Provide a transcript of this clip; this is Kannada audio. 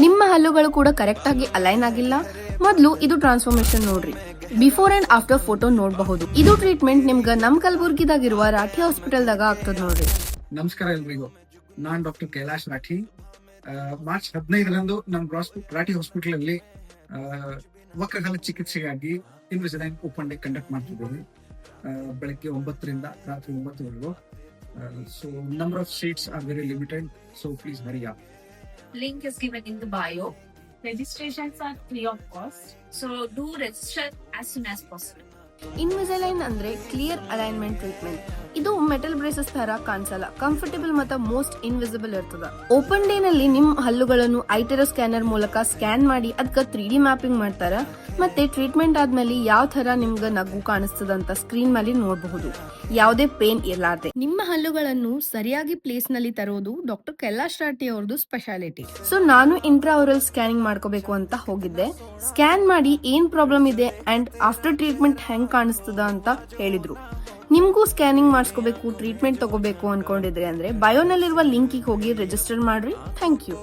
ನಿಮ್ಮ ಹಲ್ಲುಗಳು ಕೂಡ ಕರೆಕ್ಟ್ ಆಗಿ ಅಲೈನ್ ಆಗಿಲ್ಲ, ಮೊದಲು ಇದು ಟ್ರಾನ್ಸ್ಫಾರ್ಮೇಶನ್ ನೋಡ್ರಿ. ಬಿಫೋರ್ ಅಂಡ್ ಆಫ್ಟರ್ ಫೋಟೋ ನೋಡಬಹುದು. ಇದು ಟ್ರೀಟ್ಮೆಂಟ್ ನಿಮ್ಗ ನಮ್ ಕಲಬುರ್ಗಿದಾಗಿರುವ ರಾಠಿ ಹಾಸ್ಪಿಟಲ್ದಾಗ ಆಗ್ತದ ನೋಡ್ರಿ. ನಮಸ್ಕಾರ ಎಲ್ರಿಗೂ. ನಾನ್ ಡಾಕ್ಟರ್ ಕೈಲಾಶ್ ರಾಠಿ. ಮಾರ್ಚ್ 15ರಂದು ನಮ್ಮ ರಾಠಿ ಹಾಸ್ಪಿಟಲ್ ಅಲ್ಲಿ ವಕ್ರಗಾಲ ಚಿಕಿತ್ಸೆಗಾಗಿ ಇನ್ವಿಸಿಲೈನ್ ಓಪನ್ ಡೇ ಕಂಡಕ್ಟ್ ಮಾಡ್ತಿದ್ದೇವೆ. ಬೆಳಗ್ಗೆ 9ರಿಂದ ರಾತ್ರಿ 9ವರೆಗೂ. So number of seats are very limited, so please hurry up. Link is given in the bio. Registrations are free of cost, so do register as soon as possible. ಇನ್ವಿಸಲೈನ್ ಅಂದ್ರೆ ಕ್ಲಿಯರ್ ಅಲೈನ್ಮೆಂಟ್ ಟ್ರೀಟ್ಮೆಂಟ್. ಇದು ಮೆಟಲ್ ಬ್ರೇಸಸ್ ತರ ಕಾಣಿಸಲ್ಲ, ಕಂಫರ್ಟಬಲ್ ಮತ್ತು ಮೋಸ್ಟ್ ಇನ್ವಿಸಿಬಲ್ ಇರ್ತದ. ಓಪನ್ ಡೇ ನಲ್ಲಿ ನಿಮ್ ಹಲ್ಲುಗಳನ್ನು ಐಟೆರೋ ಸ್ಕ್ಯಾನರ್ ಮೂಲಕ ಸ್ಕ್ಯಾನ್ ಮಾಡಿ ಅದಕ್ಕೆ 3D ಮ್ಯಾಪಿಂಗ್ ಮಾಡ್ತಾರ. ಮತ್ತೆ ಟ್ರೀಟ್ಮೆಂಟ್ ಆದ್ಮೇಲೆ ಯಾವ ತರ ನಿಮ್ಗ ನಗು ಕಾಣಿಸ್ತದ ಅಂತ ಸ್ಕ್ರೀನ್ ಮೇಲೆ ನೋಡಬಹುದು, ಯಾವುದೇ ಪೇನ್ ಇರ್ಲಾರ್ದೆ. ನಿಮ್ಮ ಹಲ್ಲುಗಳನ್ನು ಸರಿಯಾಗಿ ಪ್ಲೇಸ್ ನಲ್ಲಿ ತರೋದು ಡಾಕ್ಟರ್ ಕೈಲಾಶ್ ರಾಠಿ ಅವ್ರದ್ದು ಸ್ಪೆಷಾಲಿಟಿ. ಸೊ ನಾನು ಇಂಟ್ರಾವರಲ್ ಸ್ಕ್ಯಾನಿಂಗ್ ಮಾಡ್ಕೋಬೇಕು ಅಂತ ಹೋಗಿದ್ದೆ. ಸ್ಕ್ಯಾನ್ ಮಾಡಿ ಏನ್ ಪ್ರಾಬ್ಲಮ್ ಇದೆ ಅಂಡ್ ಆಫ್ಟರ್ ಟ್ರೀಟ್ಮೆಂಟ್ ಹೆಂಗ್ ಕಾಣಿಸ್ತದ ಅಂತ ಹೇಳಿದ್ರು. ನಿಮ್ಗೂ ಸ್ಕ್ಯಾನಿಂಗ್ ಮಾಡಿಸ್ಕೋಬೇಕು, ಟ್ರೀಟ್ಮೆಂಟ್ ತಗೋಬೇಕು ಅನ್ಕೊಂಡಿದ್ರೆ ಅಂದ್ರೆ ಬಯೋನಲ್ಲಿರುವ ಲಿಂಕಿಗೆ ಹೋಗಿ ರಿಜಿಸ್ಟರ್ ಮಾಡ್ರಿ. Thank you.